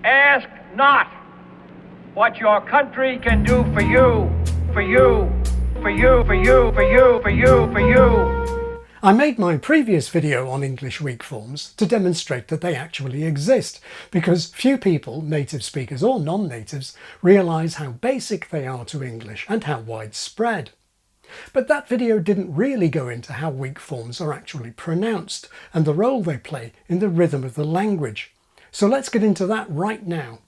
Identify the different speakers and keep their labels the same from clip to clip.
Speaker 1: Ask not what your country can do for you, for you, for you, for you, for you, for you, for you.
Speaker 2: I made my previous video on English weak forms to demonstrate that they actually exist, because few people, native speakers or non-natives, realise how basic they are to English and how widespread. But that video didn't really go into how weak forms are actually pronounced and the role they play in the rhythm of the language. So let's get into that right now.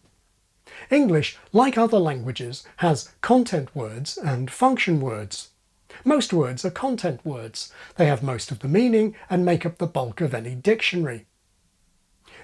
Speaker 2: English, like other languages, has content words and function words. Most words are content words. They have most of the meaning and make up the bulk of any dictionary.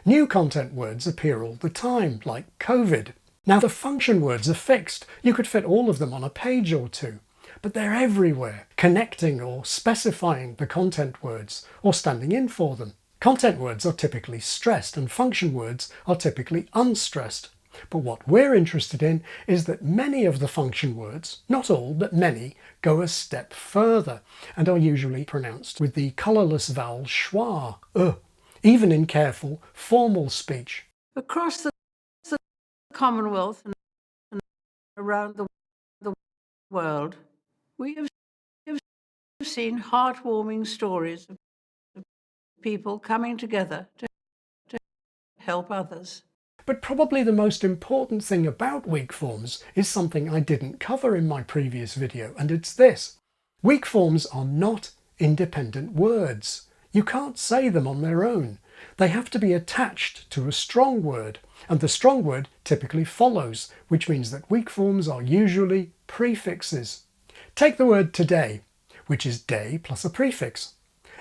Speaker 2: New content words appear all the time, like COVID. Now the function words are fixed. You could fit all of them on a page or two. But they're everywhere, connecting or specifying the content words, or standing in for them. Content words are typically stressed and function words are typically unstressed. But what we're interested in is that many of the function words, not all, but many, go a step further and are usually pronounced with the colourless vowel schwa, even in careful, formal speech.
Speaker 3: Across the Commonwealth and around the world, we have seen heartwarming stories of people coming together to help others.
Speaker 2: But probably the most important thing about weak forms is something I didn't cover in my previous video, and it's this. Weak forms are not independent words. You can't say them on their own. They have to be attached to a strong word, and the strong word typically follows, which means that weak forms are usually prefixes. Take the word today, which is day plus a prefix.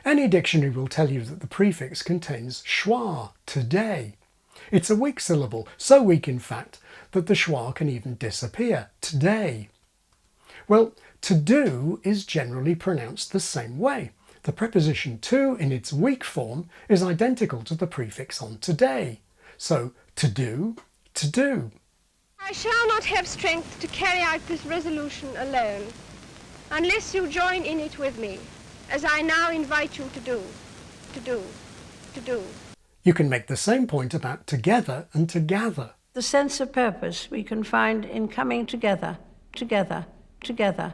Speaker 2: Any dictionary will tell you that the prefix contains schwa, today. It's a weak syllable, so weak in fact that the schwa can even disappear, today. Well, to do is generally pronounced the same way. The preposition to in its weak form is identical to the prefix on today. So to do, to do.
Speaker 4: I shall not have strength to carry out this resolution alone, unless you join in it with me, as I now invite you to do, to do, to do.
Speaker 2: You can make the same point about together and to gather.
Speaker 3: The sense of purpose we can find in coming together, together, together.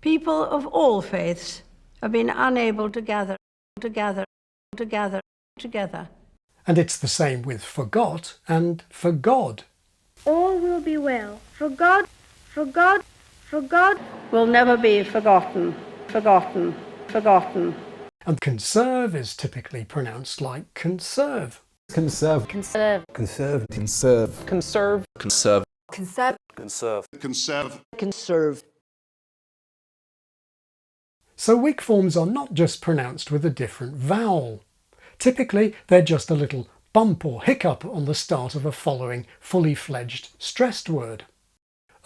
Speaker 3: People of all faiths have been unable to gather, together, together, together.
Speaker 2: And it's the same with forgot and for God.
Speaker 4: All will be well, for God
Speaker 3: Will never be forgotten, forgotten, forgotten.
Speaker 2: And conserve is typically pronounced like conserve.
Speaker 5: Conserve.
Speaker 6: Conserve.
Speaker 5: Conserve. Conserve.
Speaker 6: Conserve.
Speaker 5: Conserve.
Speaker 6: Conserve.
Speaker 5: Conserve. Conserve.
Speaker 6: Conserve.
Speaker 2: So weak forms are not just pronounced with a different vowel. Typically, they're just a little bump or hiccup on the start of a following fully fledged stressed word.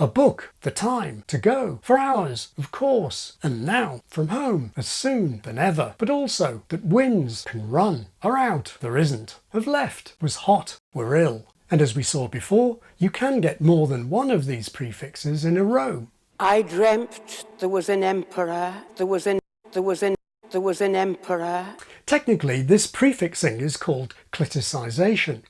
Speaker 2: A book, the time, to go, for hours, of course, and now, from home, as soon than ever, but also that wins, can run, are out, there isn't, have left, was hot, were ill. And as we saw before, you can get more than one of these prefixes in a row.
Speaker 7: I dreamt there was an emperor, there was an emperor.
Speaker 2: Technically, this prefixing is called cliticization.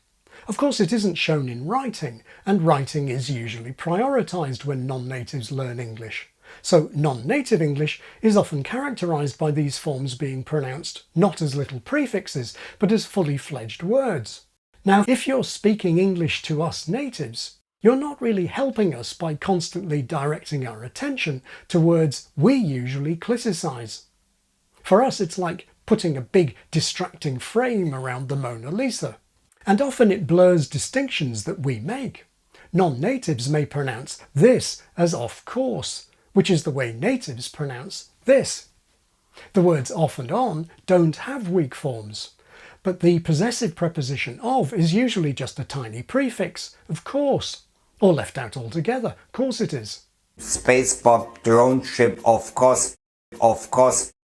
Speaker 2: Of course, it isn't shown in writing, and writing is usually prioritised when non-natives learn English. So non-native English is often characterised by these forms being pronounced not as little prefixes, but as fully fledged words. Now, if you're speaking English to us natives, you're not really helping us by constantly directing our attention to words we usually criticize. For us, it's like putting a big distracting frame around the Mona Lisa. And often it blurs distinctions that we make. Non-natives may pronounce this as off course, which is the way natives pronounce this. The words off and on don't have weak forms, but the possessive preposition of is usually just a tiny prefix, of course, or left out altogether, of course it is.
Speaker 8: Spacebot drone ship, of course,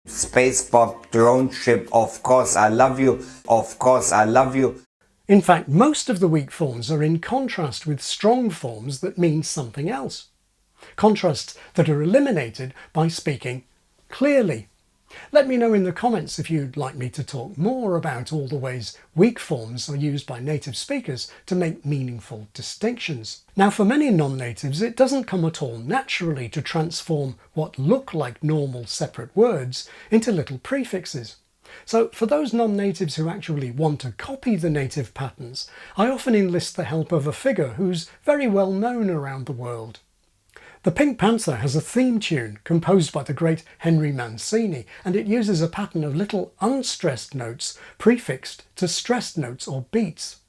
Speaker 8: Spacebot drone ship, of course I love you, of course I love you.
Speaker 2: In fact, most of the weak forms are in contrast with strong forms that mean something else. Contrasts that are eliminated by speaking clearly. Let me know in the comments if you'd like me to talk more about all the ways weak forms are used by native speakers to make meaningful distinctions. Now, for many non-natives, it doesn't come at all naturally to transform what look like normal separate words into little prefixes. So for those non-natives who actually want to copy the native patterns, I often enlist the help of a figure who's very well known around the world. The Pink Panther has a theme tune composed by the great Henry Mancini, and it uses a pattern of little unstressed notes prefixed to stressed notes or beats.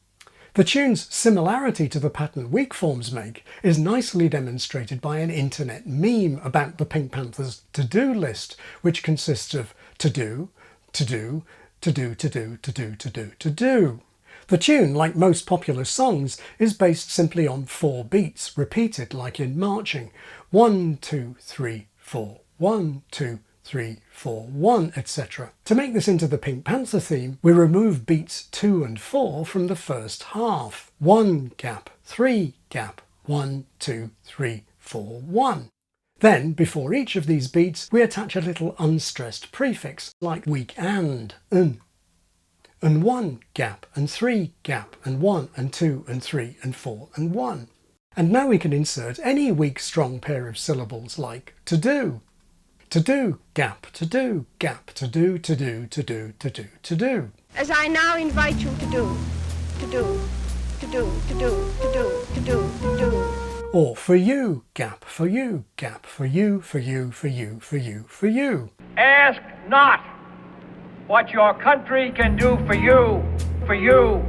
Speaker 2: The tune's similarity to the pattern weak forms make is nicely demonstrated by an internet meme about the Pink Panther's to-do list, which consists of to do, to do, to do, to do, to do, to do, to do. The tune, like most popular songs, is based simply on 4 beats, repeated like in marching. 1, 2, 3, 4, 1, 2, 3, 4, 1, etc. To make this into the Pink Panther theme, we remove beats 2 and 4 from the first half. 1 gap, 3 gap, 1, 2, 3, 4, 1. Then, before each of these beats, we attach a little unstressed prefix, like weak and 1 gap, and 3 gap, and 1 and 2 and 3 and 4 and 1. And now we can insert any weak strong pair of syllables like to do. To do, gap, to do, gap, to do, to do, to do, to do, to do.
Speaker 4: As I now invite you to do, to do, to do, to do, to do, to do, to do.
Speaker 2: Or for you, gap, for you, gap, for you, for you, for you, for you, for you.
Speaker 1: Ask not what your country can do for you, for you,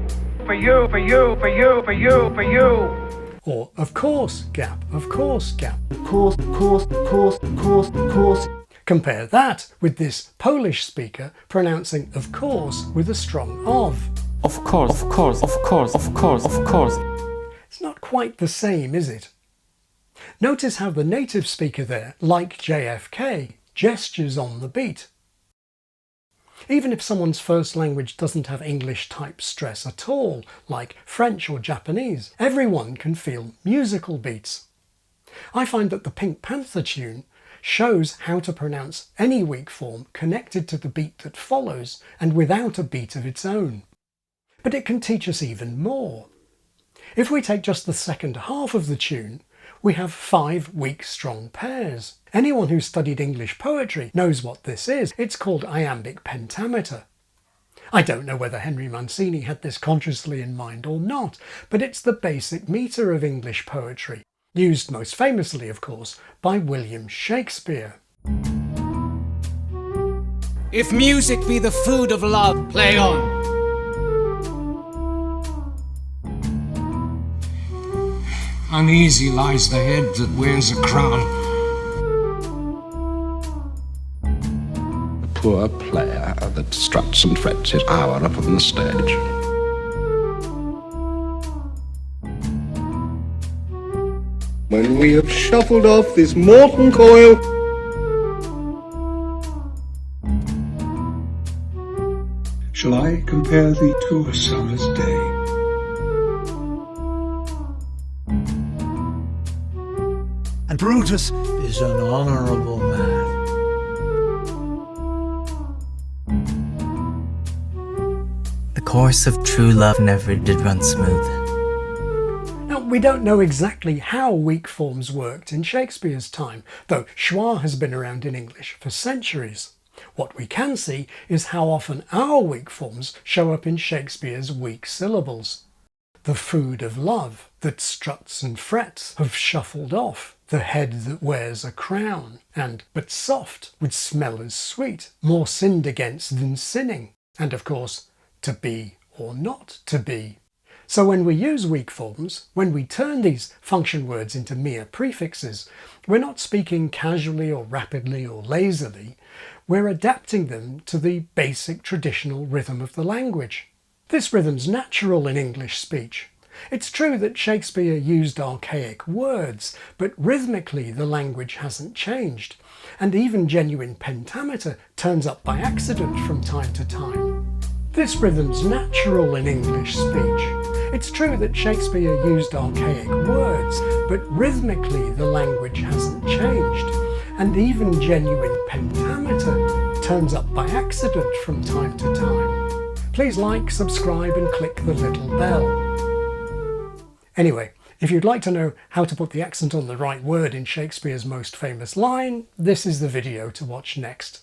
Speaker 1: for you, for you, for you, for you, for you.
Speaker 2: Or of course, gap, of course, gap.
Speaker 5: Of course, of course, of course, of course, of course.
Speaker 2: Compare that with this Polish speaker pronouncing of course with a strong of.
Speaker 6: Of course, of course, of course, of course, of course.
Speaker 2: It's not quite the same, is it? Notice how the native speaker there, like JFK, gestures on the beat. Even if someone's first language doesn't have English type stress at all, like French or Japanese, everyone can feel musical beats. I find that the Pink Panther tune shows how to pronounce any weak form connected to the beat that follows and without a beat of its own. But it can teach us even more. If we take just the second half of the tune, we have 5 weak strong pairs. Anyone who's studied English poetry knows what this is. It's called iambic pentameter. I don't know whether Henry Mancini had this consciously in mind or not, but it's the basic meter of English poetry, used most famously, of course, by William Shakespeare.
Speaker 9: If music be the food of love, play on. Uneasy lies the head that wears a crown.
Speaker 10: A poor player that struts and frets his hour upon the stage. When we have shuffled off this molten coil, shall I compare thee to a summer's day?
Speaker 9: And Brutus is an honourable man.
Speaker 11: The course of true love never did run smooth.
Speaker 2: Now, we don't know exactly how weak forms worked in Shakespeare's time, though schwa has been around in English for centuries. What we can see is how often our weak forms show up in Shakespeare's weak syllables. The food of love that struts and frets have shuffled off. The head that wears a crown, and but soft would smell as sweet, more sinned against than sinning, and of course, to be or not to be. So when we use weak forms, when we turn these function words into mere prefixes, we're not speaking casually or rapidly or lazily, we're adapting them to the basic traditional rhythm of the language. This rhythm's natural in English speech. It's true that Shakespeare used archaic words, but rhythmically the language hasn't changed, and even genuine pentameter turns up by accident from time to time. This rhythm's natural in English speech. It's true that Shakespeare used archaic words, but rhythmically the language hasn't changed, and even genuine pentameter turns up by accident from time to time. Please like, subscribe and click the little bell. Anyway, if you'd like to know how to put the accent on the right word in Shakespeare's most famous line, this is the video to watch next.